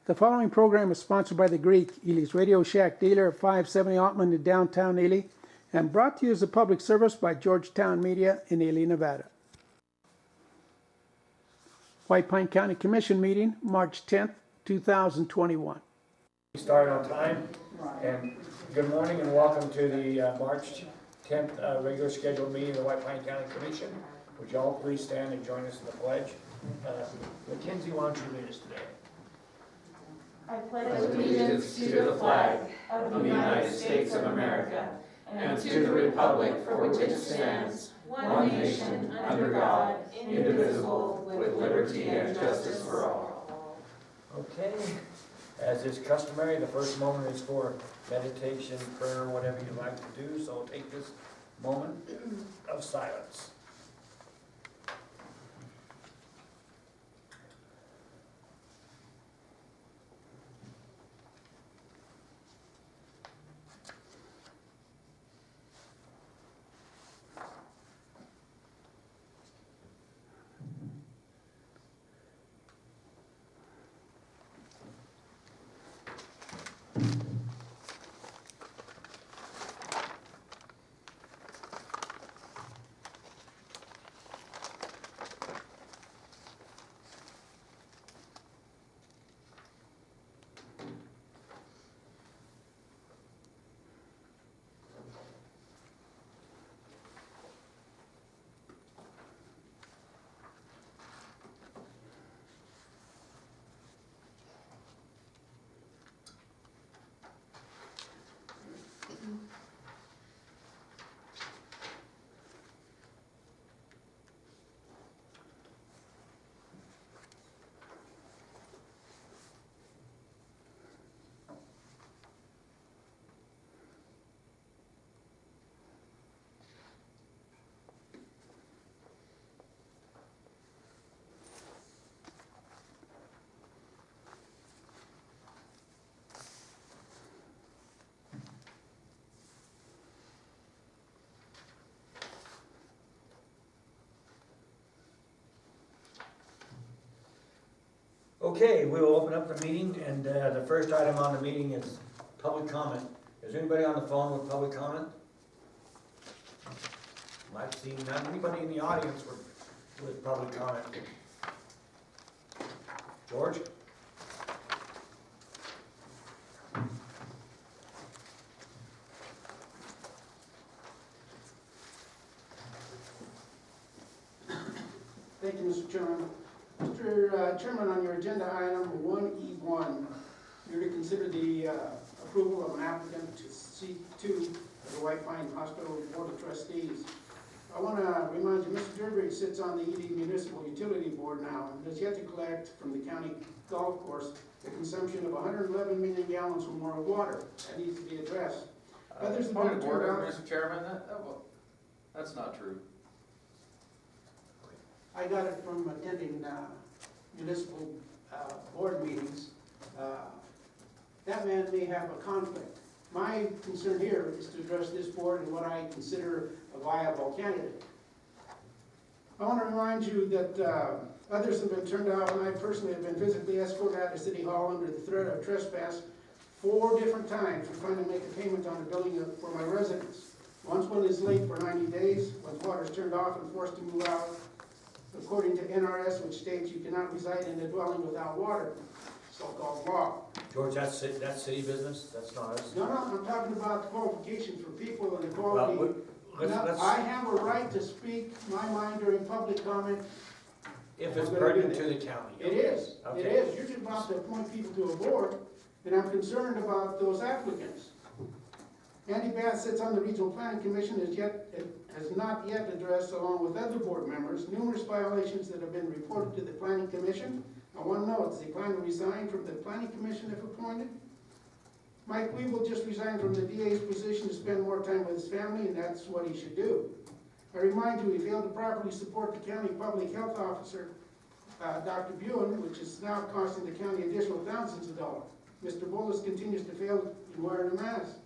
The following program is sponsored by The Greek, Ely's Radio Shack dealer at 570 Ottman in downtown Ely, and brought to you as a public service by Georgetown Media in Ely, Nevada. White Pine County Commission meeting, March 10th, 2021. We start on time, and good morning and welcome to the March 10th regular scheduled meeting of the White Pine County Commission. Would you all please stand and join us in the pledge? Mackenzie, why don't you lead us today? I pledge allegiance to the flag of the United States of America and to the republic for which it stands, one nation, under God, indivisible, with liberty and justice for all. Okay, as is customary, the first moment is for meditation, prayer, whatever you'd like to do, so take this moment of silence. Okay, we will open up the meeting, and the first item on the meeting is public comment. Is anybody on the phone with public comment? I've seen not anybody in the audience with public comment. George? Thank you, Mr. Chairman. Mr. Chairman, on your agenda item 1E1, you're to consider the approval of an applicant to C2 of the White Pine Hospital Board of Trustees. I want to remind you, Mr. Durbridge sits on the Ely Municipal Utility Board now and has yet to collect from the county golf course the consumption of 111 million gallons or more of water. That needs to be addressed. Others have Point been of turned order, out. Mr. Chairman, that's not true. I got it from attending municipal board meetings. That man may have a conflict. My concern here is to address this board and what I consider a viable candidate. I want to remind you that others have been turned out, and I personally have been physically escorted out of City Hall under the threat of trespass 4 different times for trying to make a payment on a building for my residence. Once one is late for 90 days, when water is turned off and forced to move out, according to NRS, which states you cannot reside in a dwelling without water, so-called law. George, that's city business, that's not us. No, I'm talking about the qualifications for people and equality. Well, let's, I have a right to speak my mind during public comment. if it's pertinent to the county. It is, Okay. it is. You're just about to appoint people to a board, and I'm concerned about those applicants. Andy Bath sits on the Regional Planning Commission, has not yet addressed, along with other board members, numerous violations that have been reported to the Planning Commission. I want to know, does he plan to resign from the Planning Commission if appointed? Mike Weevil just resigned from the DA's position to spend more time with his family, and that's what he should do. I remind you, he failed to properly support the county public health officer, Dr. Buin, which is now costing the county additional thousands of dollars. Mr. Bullis continues to fail in wearing a mask.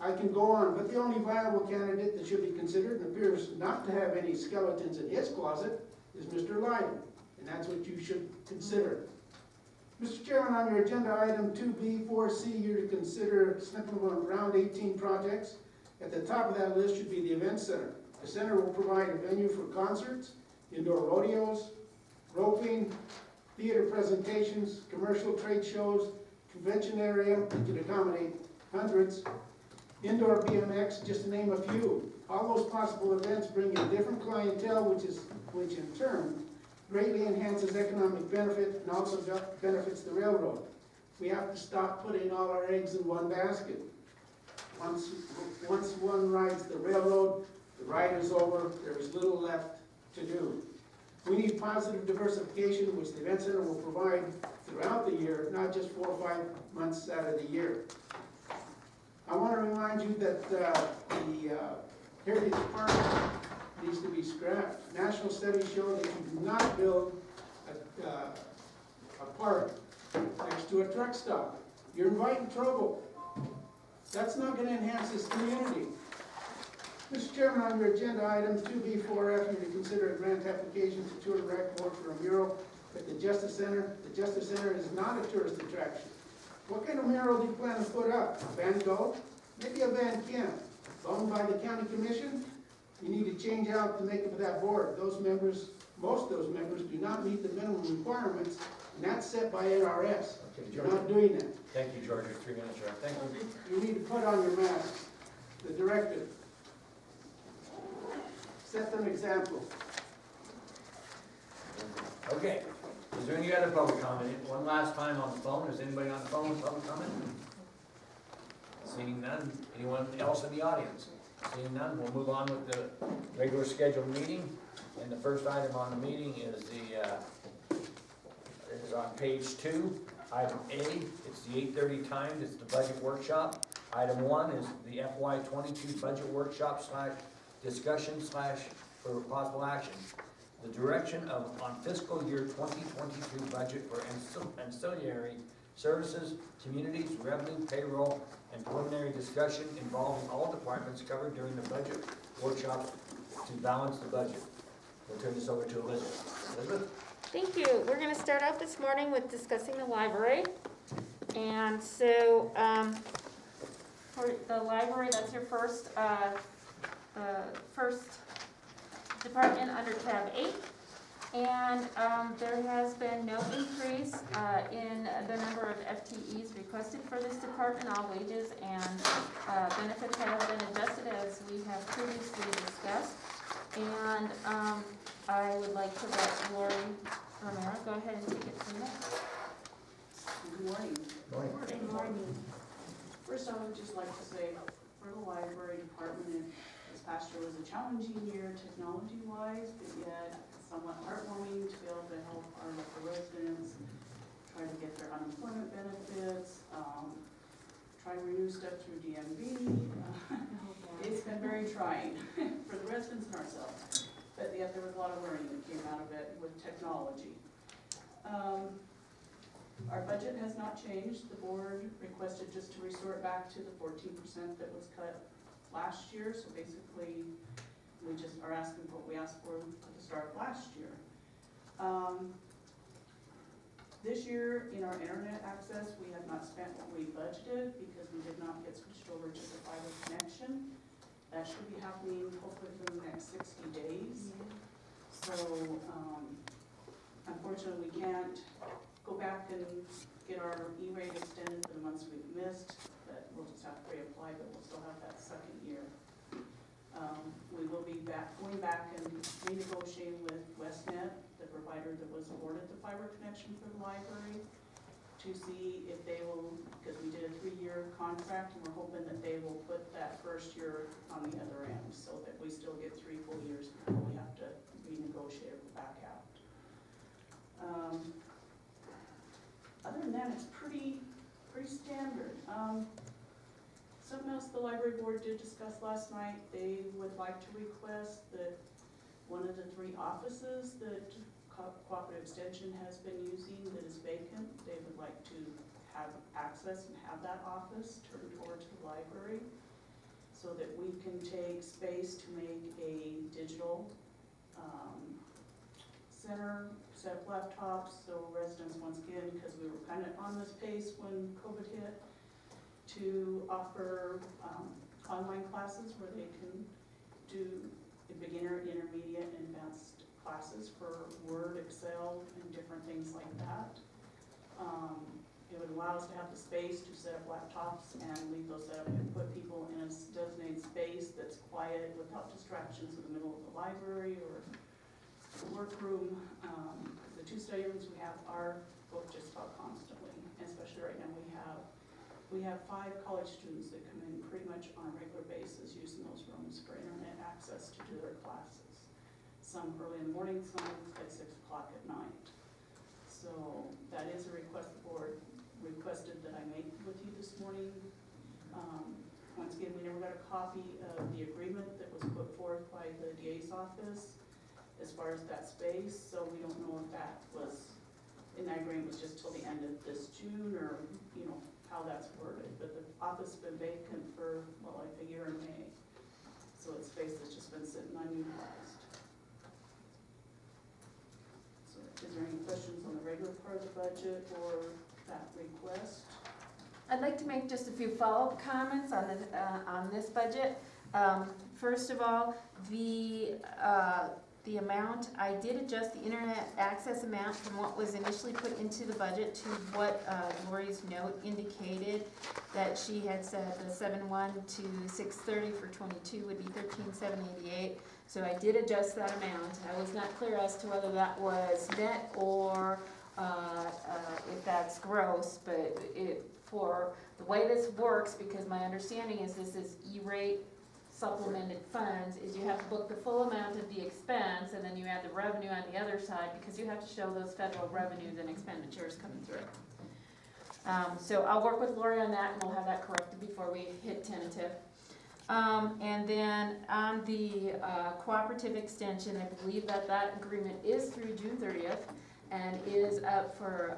I can go on, but the only viable candidate that should be considered and appears not to have any skeletons in his closet is Mr. Lyden, and that's what you should consider. Mr. Chairman, on your agenda, item 2B, 4C, you're to consider something on round 18 projects. At the top of that list should be the event center. The center will provide a venue for concerts, indoor rodeos, roping, theater presentations, commercial trade shows, convention area that could accommodate hundreds, indoor BMX, just to name a few. All those possible events bring in different clientele, which in turn greatly enhances economic benefit and also benefits the railroad. We have to stop putting all our eggs in one basket. Once one rides the railroad, the ride is over, there is little left to do. We need positive diversification, which the event center will provide throughout the year, not just 4 or 5 months out of the year. I want to remind you that the Heritage Park needs to be scrapped. National studies show that you do not build a park next to a truck stop. You're inviting trouble. That's not going to enhance this community. Mr. Chairman, on your agenda item 2B4F, you to consider a grant application to Tour and Rec Board for a mural at the Justice Center. The Justice Center is not a tourist attraction. What kind of mural do you plan to put up? A Van Gogh? Maybe a Van Kemp? Owned by the county commission? You need to change out the makeup of that board. Those members, most of those members, do not meet the minimum requirements, and that's set by NRS. Okay, You're George. not doing that. Thank you, George. Your 3 minutes are up. Thank you. You need to put on your masks. The directive. Set them example. Okay. Is there any other public comment? One last time on the phone. Is anybody on the phone with public comment? Seeing none. Anyone else in the audience? Seeing none, we'll move on with the regular scheduled meeting. And the first item on the meeting is is on page 2, item A. It's the 8:30 time. It's the budget workshop. Item 1 is the FY22 budget workshop / discussion / for possible action. The direction on fiscal year 2022 budget for ancillary services, communities, revenue, payroll, and preliminary discussion involving all departments covered during the budget workshop to balance the budget. We'll turn this over to Elizabeth. Elizabeth? Thank you. We're going to start out this morning with discussing the library. And so, for the library, that's your first department under tab 8. And there has been no increase in the number of FTEs requested for this department. All wages and benefits have been adjusted as we have previously discussed. And I would like to let Lori Romero go ahead and take it from there. Good morning. Morning. Good morning. First, I would just like to say, for the library department, this past year was a challenging year technology-wise, but yet somewhat heartwarming to be able to help our local residents try to get their unemployment benefits, try to renew stuff through DMV. It's been very trying for the residents and ourselves, but yet there was a lot of learning that came out of it with technology. Our budget has not changed. The board requested just to restore it back to the 14% that was cut last year. So basically, we just are asking for what we asked for at the start of last year. This year, in our internet access, we have not spent what we budgeted because we did not get switched over to the fiber connection. That should be happening hopefully within the next 60 days. So, unfortunately, we can't go back and get our E-rate extended for the months we've missed, but we'll just have to reapply, but we'll still have that second year. We will be going back and renegotiating with Westnet, the provider that was awarded the fiber connection for the library, to see if they will, because we did a 3-year contract, and we're hoping that they will put that first year on the other end, so that we still get 3 full years before we have to renegotiate it back out. Other than that, it's pretty standard. Something else the library board did discuss last night, they would like to request that one of the 3 offices that Cooperative Extension has been using that is vacant, they would like to have access and have that office turned over to the library so that we can take space to make a digital center set up laptops, so residents, once again, because we were kind of on this pace when COVID hit, to offer online classes where they can do the beginner, intermediate, and advanced classes for Word, Excel, and different things like that. It would allow us to have the space to set up laptops and leave those set up and put people in a designated space that's quiet without distractions in the middle of the library or the workroom. The 2 study rooms we have are booked just about constantly, especially right now we have 5 college students that come in pretty much on a regular basis using those rooms for internet access to do their classes. Some early in the morning, some at 6 o'clock at night. So that is a request the board requested that I make with you this morning. Once again, we never got a copy of the agreement that was put forth by the DA's office as far as that space, so we don't know if that was, in that agreement was just till the end of this June, or, you know, how that's worded. But the office has been vacant for, well, like a year in May. So it's space that's just been sitting unutilized. So is there any questions on the regular part of the budget or that request? I'd like to make just a few follow-up comments on this budget. First of all, the amount, I did adjust the internet access amount from what was initially put into the budget to what Lori's note indicated, that she had said the 7/1 to 6/30 for 22 would be 13,788. So I did adjust that amount. I was not clear as to whether that was net or if that's gross, but for the way this works, because my understanding is this is E-rate supplemented funds, is you have to book the full amount of the expense and then you add the revenue on the other side, because you have to show those federal revenues and expenditures coming through. So I'll work with Lori on that and we'll have that corrected before we hit tentative. And then on the cooperative extension, I believe that agreement is through June 30th and is up for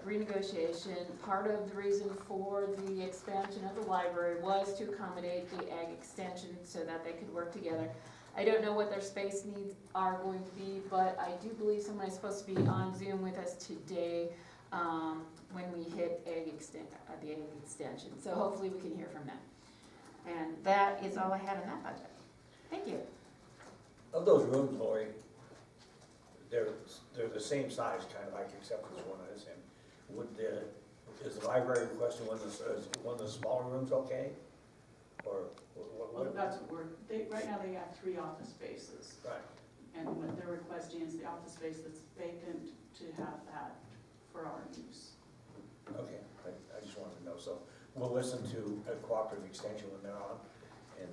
renegotiation. Part of the reason for the expansion of the library was to accommodate the ag extension so that they could work together. I don't know what their space needs are going to be, but I do believe someone is supposed to be on Zoom with us today when we hit the ag extension. So hopefully we can hear from them. And that is all I had in that budget. Thank you. Of those rooms, Lori, they're the same size, kind of like, except this one is in. Is the library requesting one of the smaller rooms okay? Or what? Well, that's what right now they have 3 office spaces. Right. And what they're requesting is the office space that's vacant to have that for our use. Okay, I just wanted to know, so we'll listen to a cooperative extension when they're on, and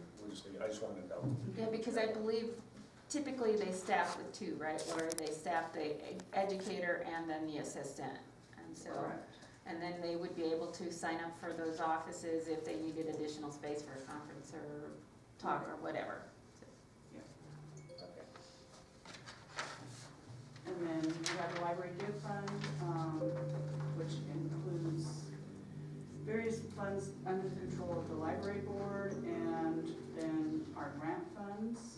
I just wanted to know. Yeah, because I believe typically they staff with 2, right? Or they staff the educator and then the assistant. And so, Correct. and then they would be able to sign up for those offices if they needed additional space for a conference or talk or whatever. Okay. And then we have the library gift fund, which includes various funds under the control of the library board, and then our grant funds.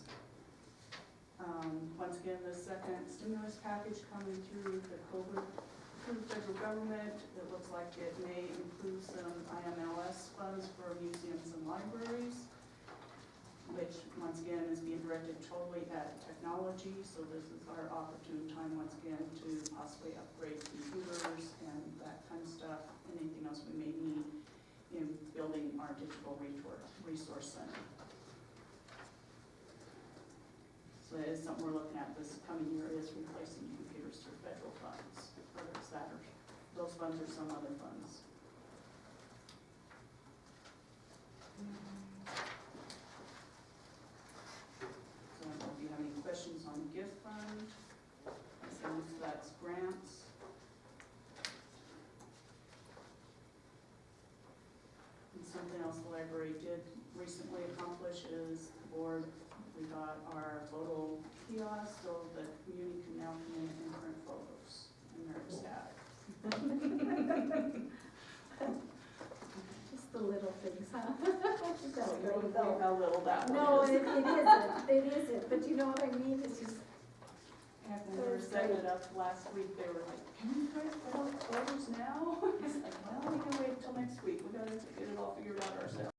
Once again, the second stimulus package coming through the COVID, through the federal government. It looks like it may include some IMLS funds for museums and libraries, which once again is being directed totally at technology. So this is our opportune time once again to possibly upgrade computers and that kind of stuff, anything else we may need in building our digital resource center. So that is something we're looking at this coming year, is replacing computers through federal funds, whether it's that or those funds or some other funds. So I don't know if you have any questions on the gift fund. So that's grants. And something else the library did recently accomplish is the board, we got our photo kiosk so the community can now come in and print photos, and they're ecstatic. Just the little things, huh? So That's you great, know though. how little that No, one is. it isn't, but you know what I mean, it's just, heck, when we were setting it up last week, they were like, can you guys close now? It's like, well, we can wait until next week, we gotta get it all figured out ourselves.